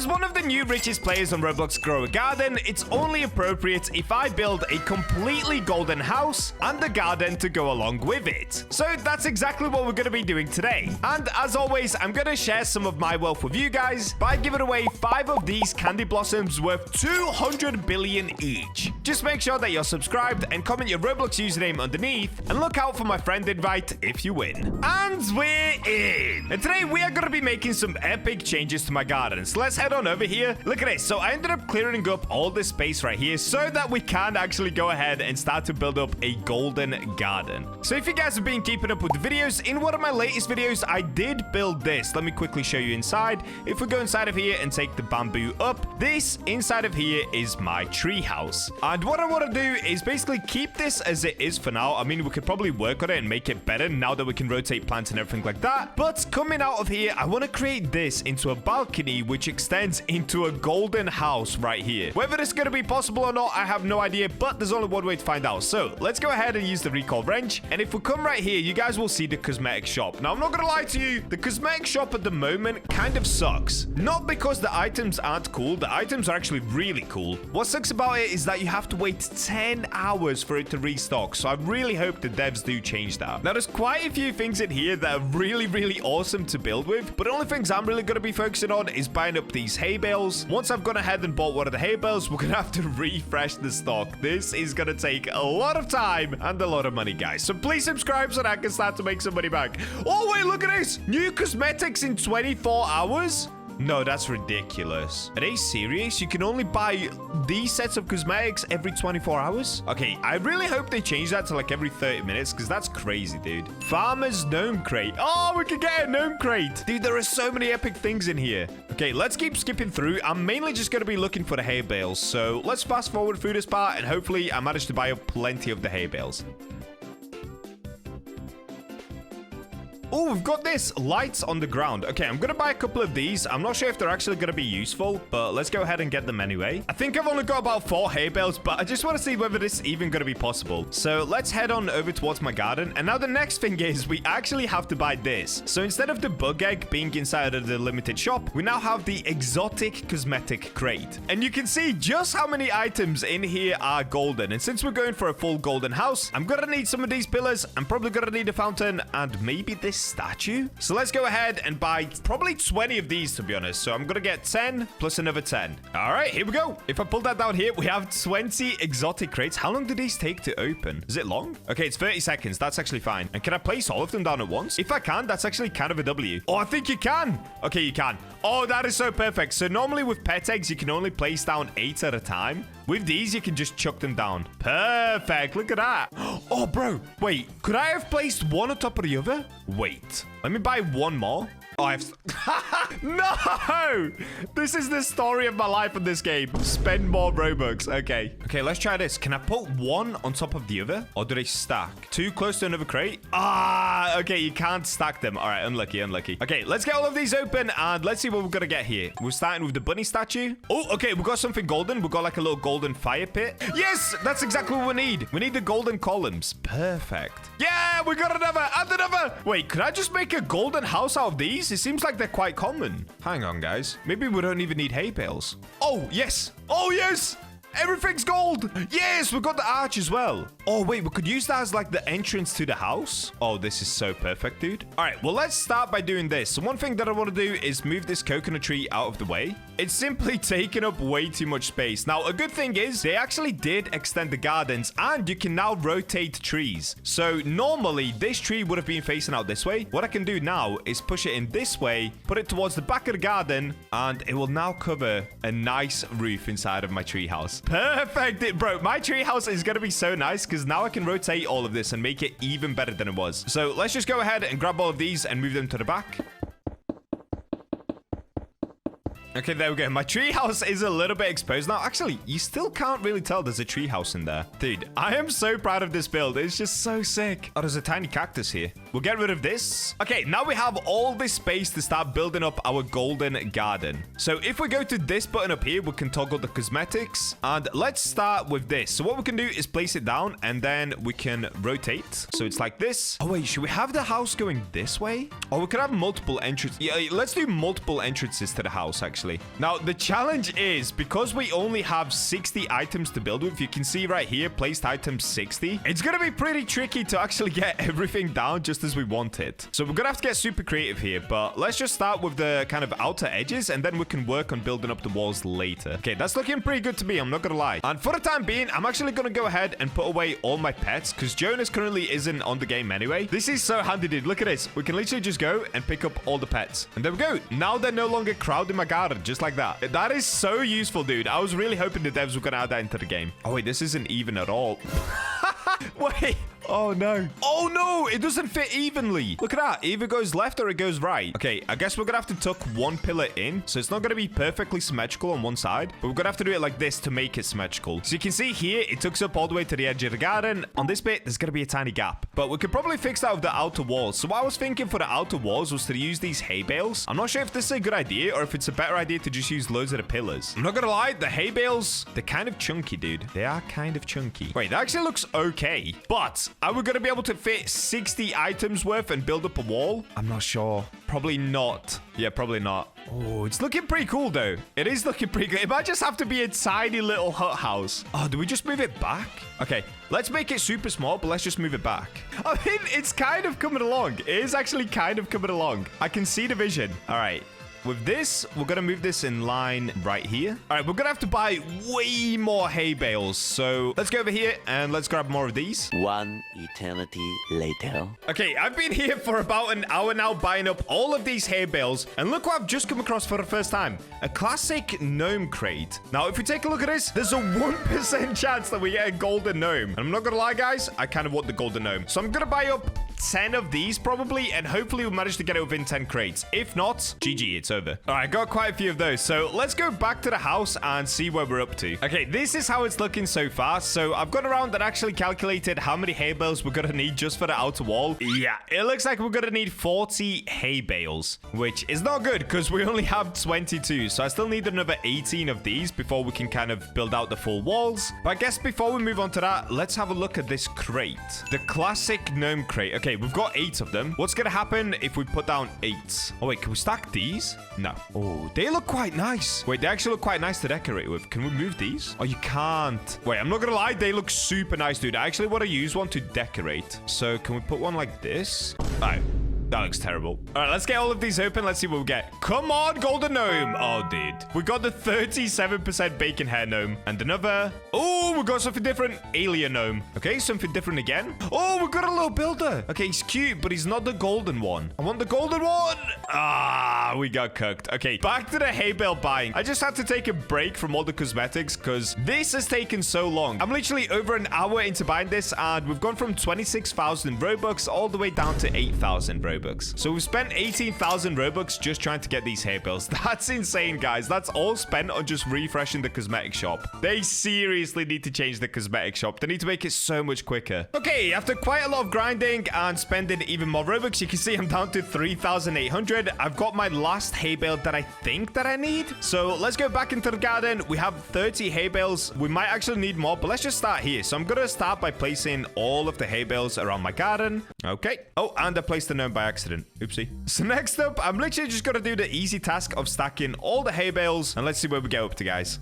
As one of the new richest players on Roblox Grow a Garden, it's only appropriate if I build a completely golden house and the garden to go along with it. So that's exactly what we're going to be doing today. And as always, I'm going to share some of my wealth with you guys by giving away 5 of these candy blossoms worth 200 billion each. Just make sure that you're subscribed and comment your Roblox username underneath, and look out for my friend invite if you win. And we're in. And today we are going to be making some epic changes to my garden. So let's head on over here. Look at this. So I ended up clearing up all this space right here so that we can actually go ahead and start to build up a golden garden. So if you guys have been keeping up with the videos, in one of my latest videos, I did build this. Let me quickly show you inside. If we go inside of here and take the bamboo up, this inside of here is my tree house. And what I want to do is basically keep this as it is for now. I mean, we could probably work on it and make it better now that we can rotate plants and everything like that. But coming out of here, I want to create this into a balcony which extends into a golden house right here. Whether this is going to be possible or not, I have no idea, but there's only one way to find out. So let's go ahead and use the recall wrench. And if we come right here, you guys will see the cosmetic shop. Now, I'm not going to lie to you. The cosmetic shop at the moment kind of sucks. Not because the items aren't cool. The items are actually really cool. What sucks about it is that you have to wait 10 hours for it to restock. So I really hope the devs do change that. Now, there's quite a few things in here that are really awesome to build with, but the only things I'm really going to be focusing on is buying up these hay bales. Once I've gone ahead and bought one of the hay bales, we're going to have to refresh the stock. This is going to take a lot of time and a lot of money, guys. So please subscribe so that I can start to make some money back. Oh, wait, look at this. New cosmetics in 24 hours? No, that's ridiculous. Are they serious? You can only buy these sets of cosmetics every 24 hours? Okay, I really hope they change that to like every 30 minutes because that's crazy, dude. Farmer's gnome crate. Oh, we can get a gnome crate. Dude, there are so many epic things in here. Okay, let's keep skipping through. I'm mainly just going to be looking for the hay bales. So let's fast forward through this part and hopefully I manage to buy up plenty of the hay bales. Oh, we've got this lights on the ground. Okay, I'm gonna buy a couple of these. I'm not sure if they're actually gonna be useful, but let's go ahead and get them anyway. I think I've only got about 4 hay bales, but I just want to see whether this is even gonna be possible. So let's head on over towards my garden. And now the next thing is we actually have to buy this. So instead of the bug egg being inside of the limited shop, we now have the exotic cosmetic crate. And you can see just how many items in here are golden. And since we're going for a full golden house, I'm gonna need some of these pillars. I'm probably gonna need a fountain and maybe this statue. So let's go ahead and buy probably 20 of these, to be honest. So I'm gonna get 10 plus another 10. All right, here we go. If I pull that down here, we have 20 exotic crates. How long do these take to open? Is it long? Okay, it's 30 seconds. That's actually fine. And can I place all of them down at once? If I can, that's actually kind of a W. Oh, I think you can. Okay, you can. Oh, that is so perfect. So normally with pet eggs, you can only place down 8 at a time. With these, you can just chuck them down. Perfect. Look at that. Oh, bro. Wait, could I have placed one on top of the other? Wait, let me buy one more. Oh, I have... No! This is the story of my life in this game. Spend more Robux. Okay. Okay, let's try this. Can I put one on top of the other? Or do they stack? Too close to another crate? Ah, okay. You can't stack them. All right, unlucky. Okay, let's get all of these open and let's see what we're going to get here. We're starting with the bunny statue. Oh, okay. We got something golden. We got like a little golden fire pit. Yes, that's exactly what we need. We need the golden columns. Perfect. Yeah, we got another and another. Wait, could I just make a golden house out of these? It seems like they're quite common. Hang on, guys. Maybe we don't even need hay bales. Oh, yes. Oh, yes. Everything's gold. Yes, we've got the arch as well. Oh, wait, we could use that as like the entrance to the house. Oh, this is so perfect, dude. All right, well, let's start by doing this. So one thing that I want to do is move this coconut tree out of the way. It's simply taking up way too much space. Now, a good thing is they actually did extend the gardens and you can now rotate trees. So normally this tree would have been facing out this way. What I can do now is push it in this way, put it towards the back of the garden, and it will now cover a nice roof inside of my tree house. Perfect. Bro, my tree house is going to be so nice because now I can rotate all of this and make it even better than it was. So let's just go ahead and grab all of these and move them to the back. Okay, there we go. My treehouse is a little bit exposed now. Actually, you still can't really tell there's a treehouse in there. Dude, I am so proud of this build. It's just so sick. Oh, there's a tiny cactus here. We'll get rid of this. Okay, now we have all this space to start building up our golden garden. So if we go to this button up here, we can toggle the cosmetics. And let's start with this. So what we can do is place it down and then we can rotate. So it's like this. Oh, wait, should we have the house going this way? Or we could have multiple entrances. Yeah, let's do multiple entrances to the house, actually. Now, the challenge is because we only have 60 items to build with, you can see right here, placed items 60. It's going to be pretty tricky to actually get everything down just as we want it. So we're going to have to get super creative here, but let's just start with the kind of outer edges and then we can work on building up the walls later. Okay, that's looking pretty good to me, I'm not going to lie. And for the time being, I'm actually going to go ahead and put away all my pets because Jonas currently isn't on the game anyway. This is so handy, dude. Look at this. We can literally just go and pick up all the pets. And there we go. Now they're no longer crowding my garden, just like that. That is so useful, dude. I was really hoping the devs were going to add that into the game. Oh, wait, this isn't even at all. Wait. Oh, no. Oh, no. It doesn't fit evenly. Look at that. It either goes left or it goes right. Okay, I guess we're going to have to tuck one pillar in. So it's not going to be perfectly symmetrical on one side. But we're going to have to do it like this to make it symmetrical. So you can see here, it tucks up all the way to the edge of the garden. On this bit, there's going to be a tiny gap. But we could probably fix that with the outer walls. So what I was thinking for the outer walls was to use these hay bales. I'm not sure if this is a good idea or if it's a better idea to just use loads of the pillars. I'm not going to lie. The hay bales, they're kind of chunky, dude. They are kind of chunky. Wait, that actually looks okay. But are we going to be able to fit 60 items worth and build up a wall? I'm not sure. Probably not. Yeah, probably not. Oh, it's looking pretty cool, though. It is looking pretty good. It might just have to be a tiny little hut house. Oh, do we just move it back? Okay, let's make it super small, but let's just move it back. I mean, it's kind of coming along. It is actually kind of coming along. I can see the vision. All right. With this, we're going to move this in line right here. All right, we're going to have to buy way more hay bales. So let's go over here and let's grab more of these. One eternity later. Okay, I've been here for about an hour now buying up all of these hay bales. And look what I've just come across for the first time. A classic gnome crate. Now, if we take a look at this, there's a 1% chance that we get a golden gnome. And I'm not going to lie, guys. I kind of want the golden gnome. So I'm going to buy up 10 of these probably. And hopefully we'll manage to get it within 10 crates. If not, GG, it's over. All right, got quite a few of those. So let's go back to the house and see where we're up to. Okay, this is how it's looking so far. So I've gone around and actually calculated how many hay bales we're going to need just for the outer wall. Yeah, it looks like we're going to need 40 hay bales, which is not good because we only have 22. So I still need another 18 of these before we can kind of build out the full walls. But I guess before we move on to that, let's have a look at this crate. The classic gnome crate. Okay, we've got 8 of them. What's going to happen if we put down 8? Oh, wait, can we stack these? No. Oh, they look quite nice. Wait, they actually look quite nice to decorate with. Can we move these? Oh, you can't. Wait, I'm not gonna lie. They look super nice, dude. I actually want to use one to decorate. So can we put one like this? All right. That looks terrible. All right, let's get all of these open. Let's see what we get. Come on, golden gnome. Oh, dude. We got the 37% bacon hair gnome. And another. Oh, we got something different. Alien gnome. Okay, something different again. Oh, we got a little builder. Okay, he's cute, but he's not the golden one. I want the golden one. Ah, we got cooked. Okay, back to the hay bale buying. I just had to take a break from all the cosmetics because this has taken so long. I'm literally over an hour into buying this, and we've gone from 26,000 Robux all the way down to 8,000 Robux. So we've spent 18,000 Robux just trying to get these hay bales. That's insane, guys. That's all spent on just refreshing the cosmetic shop. They seriously need to change the cosmetic shop. They need to make it so much quicker. Okay, after quite a lot of grinding and spending even more Robux, you can see I'm down to 3,800. I've got my last hay bale that I think that I need. So let's go back into the garden. We have 30 hay bales. We might actually need more, but let's just start here. So I'm going to start by placing all of the hay bales around my garden. Okay. Oh, and I placed the gnome by accident. Oopsie. So next up, I'm literally just going to do the easy task of stacking all the hay bales. And let's see where we get up to, guys.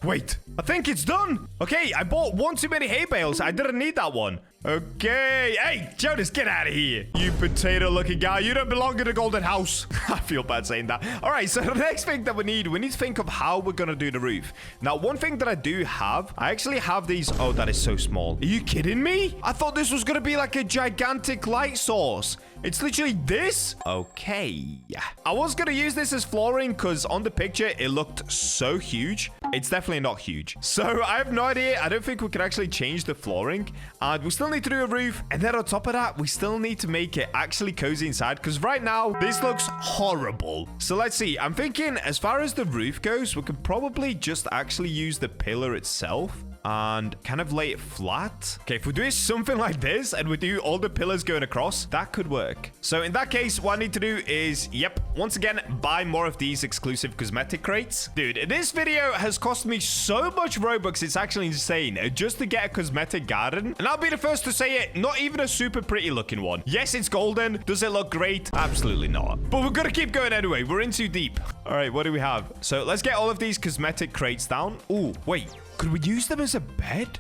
Wait, I think it's done. Okay, I bought one too many hay bales. I didn't need that one. Okay. Hey, Jonas, get out of here. You potato-looking guy. You don't belong in the golden house. I feel bad saying that. All right, so the next thing that we need to think of how we're going to do the roof. Now, one thing that I do have, I actually have these. Oh, that is so small. Are you kidding me? I thought this was going to be like a gigantic light source. It's literally this? Okay. I was going to use this as flooring because on the picture, it looked so huge. It's definitely not huge. So I have no idea. I don't think we can actually change the flooring. And we still need to do a roof. And then on top of that, we still need to make it actually cozy inside because right now, this looks horrible. So let's see. I'm thinking as far as the roof goes, we could probably just actually use the pillar itself. and kind of lay it flat. Okay, if we do something like this and we do all the pillars going across, that could work. So in that case, what I need to do is, yep, once again, buy more of these exclusive cosmetic crates. Dude, this video has cost me so much Robux, it's actually insane, just to get a cosmetic garden. And I'll be the first to say it, not even a super pretty looking one. Yes, it's golden. Does it look great? Absolutely not. But we're gonna keep going anyway. We're in too deep. All right, what do we have? So let's get all of these cosmetic crates down. Oh, wait. Could we use them as a bed?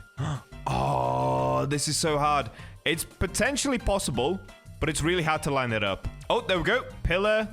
Oh, this is so hard. It's potentially possible, but it's really hard to line it up. Oh, there we go. Pillar.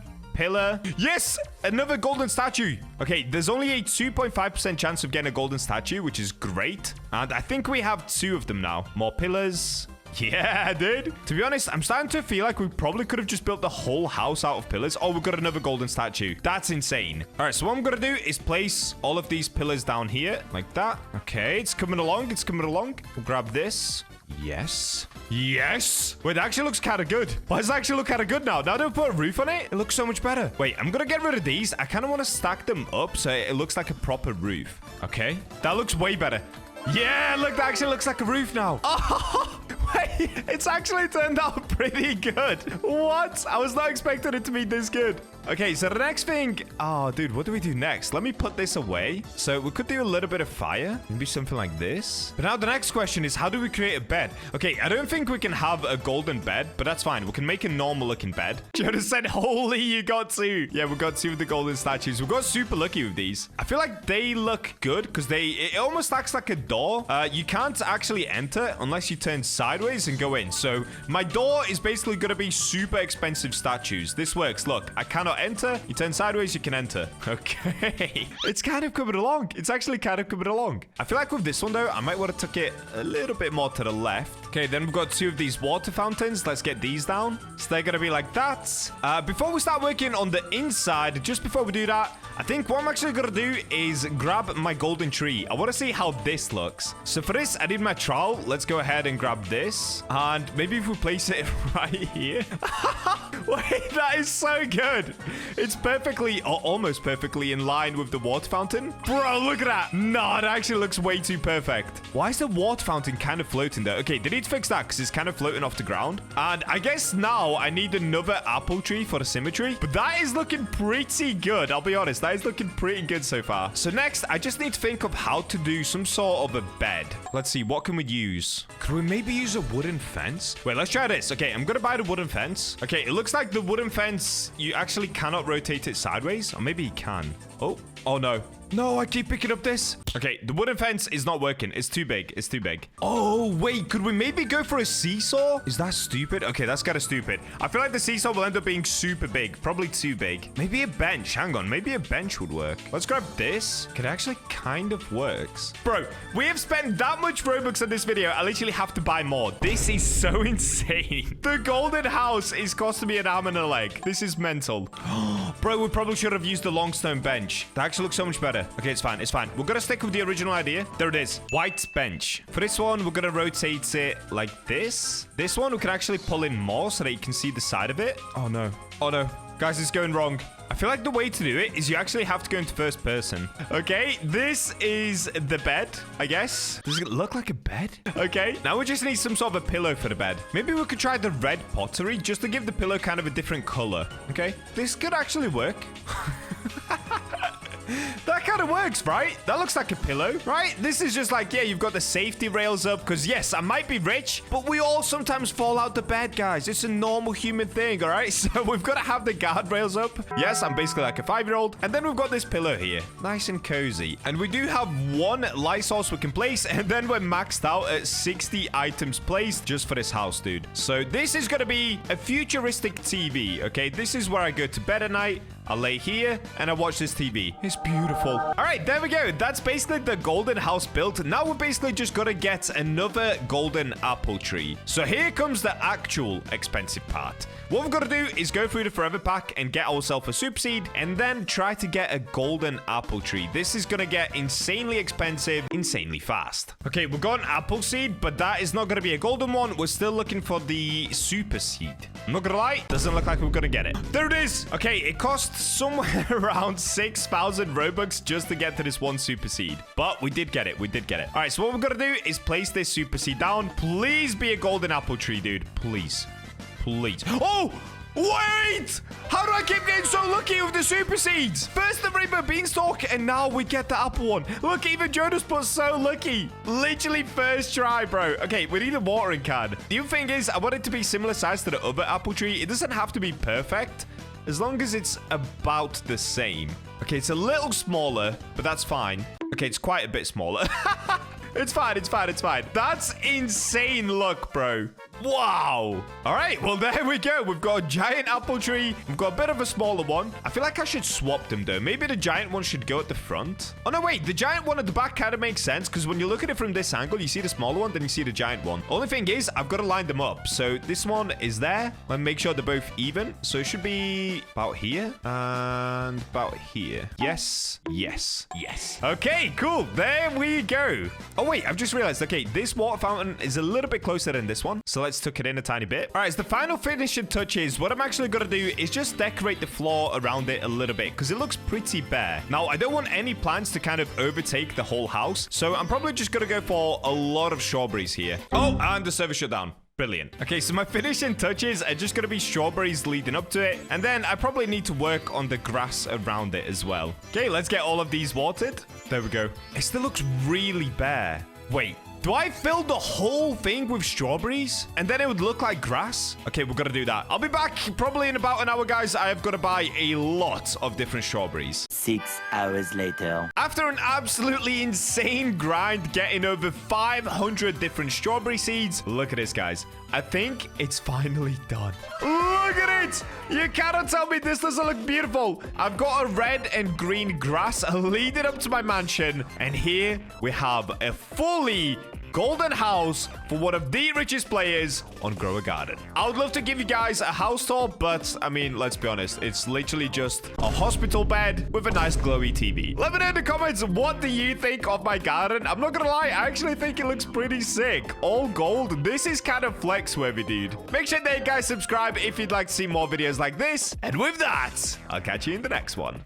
Yes, another golden statue. Okay, there's only a 2.5% chance of getting a golden statue, which is great. And I think we have 2 of them now. More pillars. Yeah, dude. To be honest, I'm starting to feel like we probably could have just built the whole house out of pillars. Oh, we've got another golden statue. That's insane. All right, so what I'm going to do is place all of these pillars down here like that. Okay, it's coming along. It's coming along. We'll grab this. Yes. Yes. Wait, that actually looks kind of good. Why does it actually look kind of good now? Now that we put a roof on it, it looks so much better. Wait, I'm going to get rid of these. I kind of want to stack them up so it looks like a proper roof. Okay. That looks way better. Yeah, look, that actually looks like a roof now. Oh, wait, it's actually turned out pretty good. What? I was not expecting it to be this good. Okay, so the next thing... Oh, dude, what do we do next? Let me put this away. So we could do a little bit of fire. Maybe something like this. But now the next question is, how do we create a bed? Okay, I don't think we can have a golden bed, but that's fine. We can make a normal looking bed. Jonas said, holy, you got 2. Yeah, we got 2 of the golden statues. We got super lucky with these. I feel like they look good because it almost acts like a door. You can't actually enter unless you turn sideways and go in. So my door is basically going to be super expensive statues. This works. Look, I cannot enter. You turn sideways, you can enter. Okay. It's kind of coming along. It's actually kind of coming along. I feel like with this one, though, I might want to tuck it a little bit more to the left. Okay, then we've got 2 of these water fountains. Let's get these down. So they're going to be like that. Before we start working on the inside, just before we do that, I think what I'm actually going to do is grab my golden tree. I want to see how this looks. So for this, I need my trowel. Let's go ahead and grab this. And maybe if we place it right here. Wait, that is so good. It's perfectly, or almost perfectly in line with the water fountain. Bro, look at that. No, it actually looks way too perfect. Why is the water fountain kind of floating there? Okay, they need to fix that because it's kind of floating off the ground. And I guess now I need another apple tree for the symmetry. But that is looking pretty good. I'll be honest. That is looking pretty good so far. So next, I just need to think of how to do some sort of a bed. Let's see. What can we use? Could we maybe use a wooden fence? Wait, let's try this. Okay, I'm going to buy the wooden fence. Okay, it looks like the wooden fence, you actually cannot rotate it sideways. Or maybe you can. Oh no. No, I keep picking up this. Okay, the wooden fence is not working. It's too big. It's too big. Oh, wait. Could we maybe go for a seesaw? Is that stupid? Okay, that's kind of stupid. I feel like the seesaw will end up being super big. Probably too big. Maybe a bench. Hang on. Maybe a bench would work. Let's grab this. It actually kind of works. Bro, we have spent that much Robux on this video. I literally have to buy more. This is so insane. The golden house is costing me an arm and a leg. This is mental. Bro, we probably should have used the long stone bench. That actually looks so much better. Okay, it's fine. It's fine. We're going to stick with the original idea. There it is. White bench. For this one, we're going to rotate it like this. This one, we can actually pull in more so that you can see the side of it. Oh, no. Oh, no. Guys, it's going wrong. I feel like the way to do it is you actually have to go into first person. Okay, this is the bed, I guess. Does it look like a bed? Okay, now we just need some sort of a pillow for the bed. Maybe we could try the red pottery just to give the pillow kind of a different color. Okay, this could actually work. That kind of works, right? That looks like a pillow, right? This is just like, yeah, you've got the safety rails up because, yes, I might be rich, but we all sometimes fall out the bed, guys. It's a normal human thing, all right? So we've got to have the guardrails up. Yes, I'm basically like a 5-year-old. And then we've got this pillow here. Nice and cozy. And we do have 1 light source we can place, and then we're maxed out at 60 items placed just for this house, dude. So this is going to be a futuristic TV, okay? This is where I go to bed at night. I lay here and I watch this TV. It's beautiful. All right, there we go. That's basically the golden house built. Now we're basically just gonna get another golden apple tree. So here comes the actual expensive part. What we've got to do is go through the forever pack and get ourselves a super seed and then try to get a golden apple tree. This is going to get insanely expensive, insanely fast. Okay, we've got an apple seed, but that is not going to be a golden one. We're still looking for the super seed. I'm not going to lie, doesn't look like we're going to get it. There it is. Okay, it costs somewhere around 6,000 Robux just to get to this one super seed. But we did get it. We did get it. All right, so what we're going to do is place this super seed down. Please be a golden apple tree, dude. Please. Please. Oh! Wait! How do I keep getting so lucky with the super seeds? First the rainbow beanstalk, and now we get the apple one. Look, even Jonas was so lucky. Literally first try, bro. Okay, we need a watering can. The other thing is, I want it to be similar size to the other apple tree. It doesn't have to be perfect, as long as it's about the same. Okay, it's a little smaller, but that's fine. Okay, it's quite a bit smaller. It's fine, it's fine, it's fine. That's insane luck, bro. Wow. All right, well, there we go. We've got a giant apple tree. We've got a bit of a smaller one. I feel like I should swap them, though. Maybe the giant one should go at the front. Oh, no, wait. The giant one at the back kind of makes sense, because when you look at it from this angle, you see the smaller one, then you see the giant one. Only thing is, I've got to line them up. So this one is there. Let me make sure they're both even. So it should be about here and about here. Yes, yes, yes. Okay, cool. There we go. Oh, wait, I've just realized, okay, this water fountain is a little bit closer than this one. So let's tuck it in a tiny bit. All right, so the final finishing touches, what I'm actually going to do is just decorate the floor around it a little bit because it looks pretty bare. Now, I don't want any plants to kind of overtake the whole house. So I'm probably just going to go for a lot of strawberries here. Oh, and the server shut down. Brilliant. Okay, so my finishing touches are just going to be strawberries leading up to it. And then I probably need to work on the grass around it as well. Okay, let's get all of these watered. There we go. It still looks really bare. Wait, do I fill the whole thing with strawberries? And then it would look like grass? Okay, we've got to do that. I'll be back probably in about an hour, guys. I have got to buy a lot of different strawberries. 6 hours later. After an absolutely insane grind, getting over 500 different strawberry seeds. Look at this, guys. I think it's finally done. Look at it! You cannot tell me this doesn't look beautiful. I've got a red and green grass leading up to my mansion. And here we have a fully golden house for one of the richest players on Grow a Garden. I would love to give you guys a house tour, but I mean, let's be honest, it's literally just a hospital bed with a nice glowy TV. Let me know in the comments, what do you think of my garden? I'm not gonna lie, I actually think it looks pretty sick. All gold. This is kind of flex worthy, dude. Make sure that you guys subscribe if you'd like to see more videos like this. And with that, I'll catch you in the next one.